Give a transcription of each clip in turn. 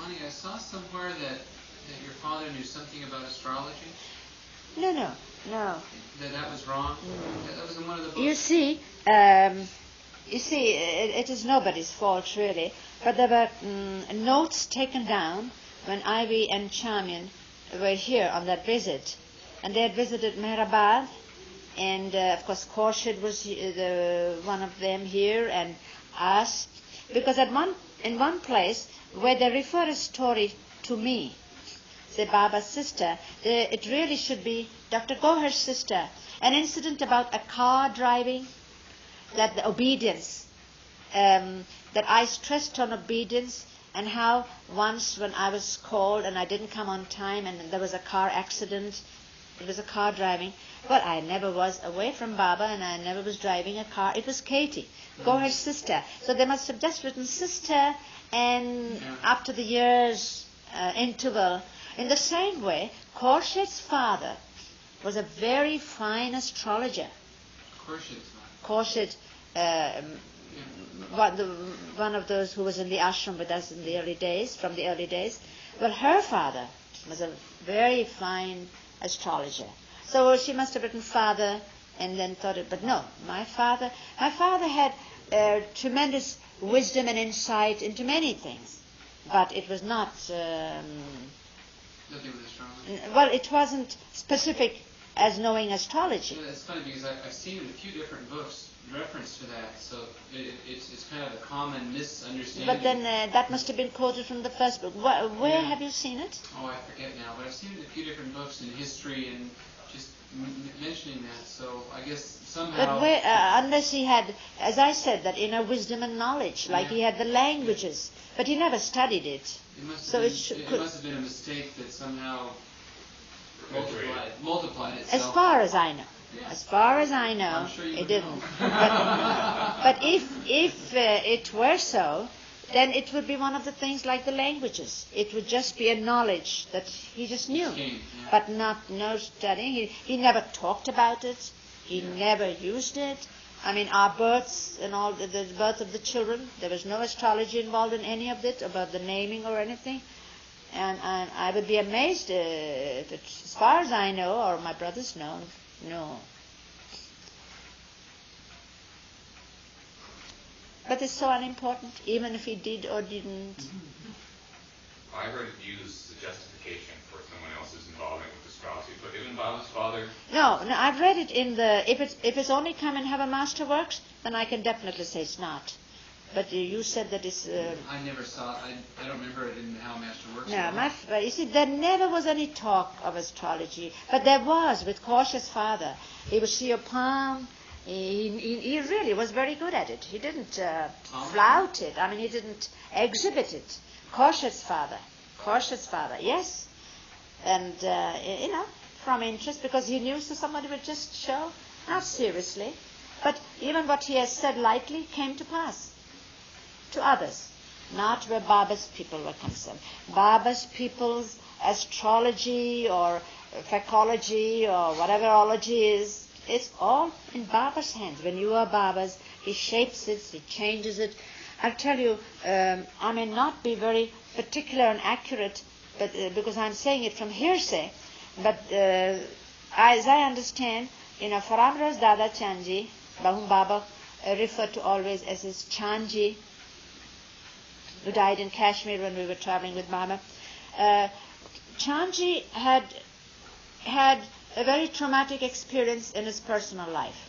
Honey, I saw somewhere that your father knew something about astrology. No. That was wrong. That was in one of the books. You see, it is nobody's fault really, but there were notes taken down when Ivy and Charmian were here on that visit, and they had visited Mehrabad, and of course Khorshid was one of them here, and asked, because in one place where they refer a story to me, say Baba's sister, it really should be Dr. Gohar's sister, an incident about a car driving, that the obedience, that I stressed on obedience, and how once when I was called and I didn't come on time and there was a car accident, it was a car driving. Well, I never was away from Baba and I never was driving a car. It was Katie, Gohar's sister. So they must have just written sister and after the years interval. In the same way, Khorshid's father was a very fine astrologer. Khorshid, one of those who was in the ashram with us in the early days, from the early days. Well, her father was a very fine astrologer. So she must have written father and then thought it, but no, my father had tremendous wisdom and insight into many things, but it was not, Nothing with astrology. well, it wasn't specific as knowing astrology. Yeah, it's funny because I've seen in a few different books reference to that, so it's kind of a common misunderstanding. But then that must have been quoted from the first book. Where have you seen it? Oh, I forget now, but I've seen it in a few different books in history and just mentioning that, so I guess somehow... But where, unless he had, as I said, that inner wisdom and knowledge, like he had the languages, but he never studied it. It must So have been a mistake that somehow multiplied itself. As far as I know. Yeah. As far as I know, I'm sure you it would didn't. know. But if it were so, then it would be one of the things like the languages. It would just be a knowledge that he just knew, but no studying. He never talked about it. He never used it. I mean, our births and all, the birth of the children, there was no astrology involved in any of it, about the naming or anything. And I would be amazed if it, as far as I know, or my brothers know, no. But it's so unimportant, even if he did or didn't. I heard it used as a justification for someone else's involvement with astrology, but even Baba's father... No, I've read it in the... If it's only come and have a masterworks, then I can definitely say it's not. But you said that it's... I never saw it. I don't remember it in How Master Works. No, you see, there never was any talk of astrology. But there was with Khorshid's father. He would see your palm. He really was very good at it. He didn't flout it. I mean, he didn't exhibit it. Khorshid's father, yes. And, from interest, because he knew, so somebody would just show, not seriously. But even what he has said lightly came to pass. To others, not where Baba's people were concerned. Baba's people's astrology or phacology or whatever ology is, it's all in Baba's hands. When you are Baba's, he shapes it, he changes it. I'll tell you, I may not be very particular and accurate, but because I'm saying it from hearsay, but as I understand, Faramra's Dada Chanji, whom Baba referred to always as his chanji, who died in Kashmir when we were traveling with Baba. Chanji had a very traumatic experience in his personal life.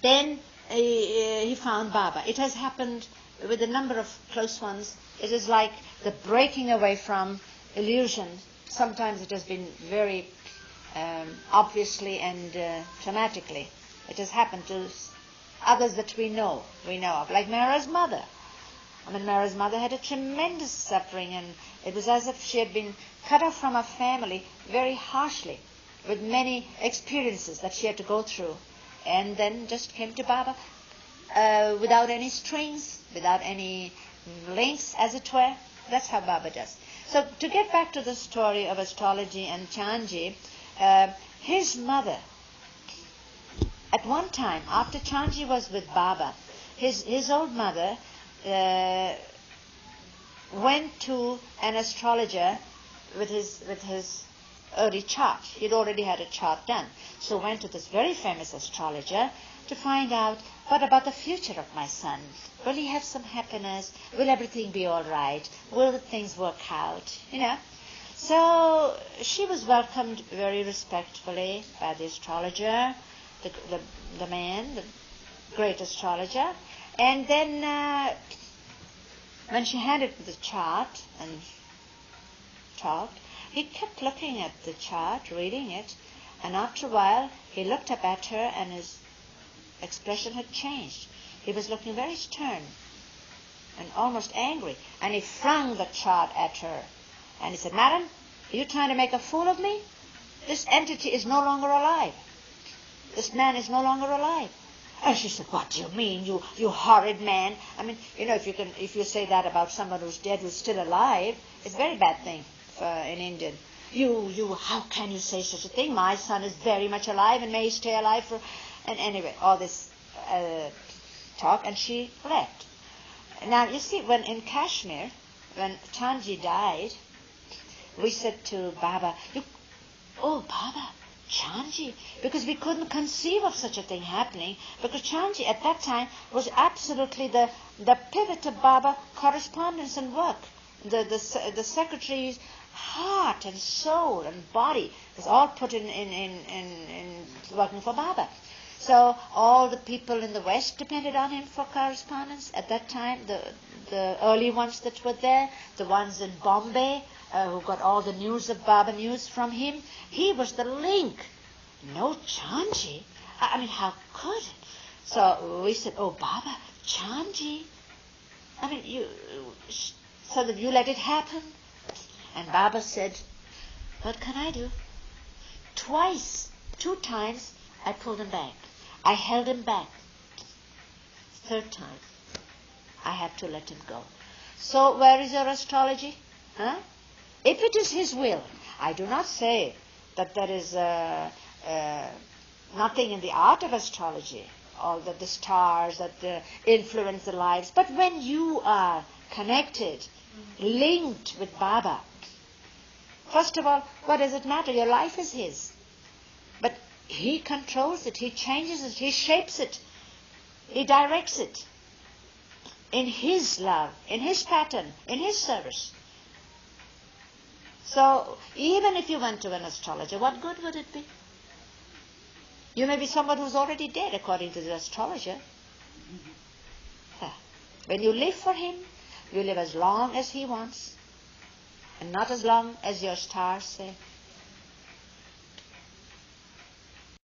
Then he found Baba. It has happened with a number of close ones. It is like the breaking away from illusion. Sometimes it has been very obviously and traumatically. It has happened to others that we know of, like Mara's mother. I mean, Mara's mother had a tremendous suffering, and it was as if she had been cut off from her family very harshly, with many experiences that she had to go through, and then just came to Baba without any strings, without any links, as it were. That's how Baba does. So to get back to the story of astrology and Chanji, his mother, at one time, after Chanji was with Baba, his old mother went to an astrologer with his early chart. He'd already had a chart done. So went to this very famous astrologer to find out, what about the future of my son? Will he have some happiness? Will everything be all right? Will the things work out? So she was welcomed very respectfully by the astrologer, the man, the great astrologer. And then when she handed him the chart and talked, he kept looking at the chart, reading it, and after a while he looked up at her and his expression had changed. He was looking very stern and almost angry, and he flung the chart at her. And he said, "Madam, are you trying to make a fool of me? This entity is no longer alive. This man is no longer alive." And she said, "What do you mean, you horrid man?" I mean, if you say that about someone who's dead who's still alive, it's a very bad thing for an Indian. How can you say such a thing? My son is very much alive and may he stay alive for... And anyway, all this talk, and she left. Now, you see, when in Kashmir, when Chanji died, we said to Baba, "Oh, Baba, Chanji," because we couldn't conceive of such a thing happening, because Chanji at that time was absolutely the pivot of Baba correspondence and work. The secretary's heart and soul and body was all put in working for Baba. So all the people in the West depended on him for correspondence at that time, the early ones that were there, the ones in Bombay, who got all the news of Baba news from him. He was the link. No Chanji. I mean, how could it? So we said, "Oh, Baba, Chanji. I mean, so that you let it happen." And Baba said, "What can I do?" Two times, I pulled him back. I held him back. Third time, I had to let him go. So where is your astrology? If it is his will, I do not say that there is nothing in the art of astrology, or that the stars that influence the lives. But when you are connected, linked with Baba, first of all, what does it matter? Your life is his. But he controls it, he changes it, he shapes it, he directs it in his love, in his pattern, in his service. So even if you went to an astrologer, what good would it be? You may be someone who's already dead according to the astrologer. When you live for him, you live as long as he wants, and not as long as your stars say.